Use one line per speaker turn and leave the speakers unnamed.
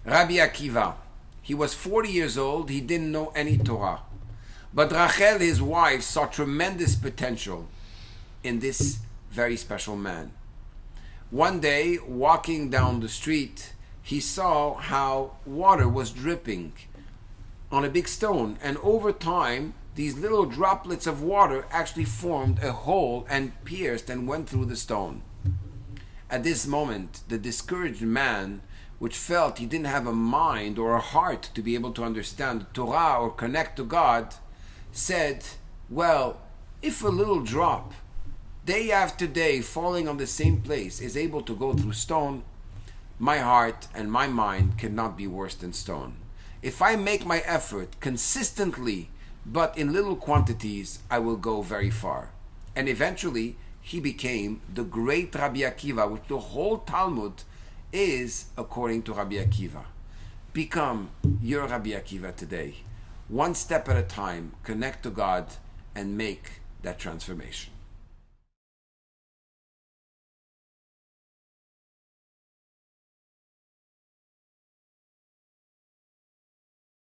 Rabbi Akiva. He was 40 years old. He didn't know any Torah. But Rachel, his wife, saw tremendous potential in this very special man. One day, walking down the street, he saw how water was dripping on a big stone. And over time, these little droplets of water actually formed a hole and pierced and went through the stone. At this moment, the discouraged man, which felt he didn't have a mind or a heart to be able to understand the Torah or connect to God, said, well, if a little drop, day after day, falling on the same place is able to go through stone, my heart and my mind cannot be worse than stone. If I make my effort consistently, but in little quantities, I will go very far. And eventually, he became the great Rabbi Akiva, which the whole Talmud is according to Rabbi Akiva. Become your Rabbi Akiva today. One step at a time, connect to God and make that transformation.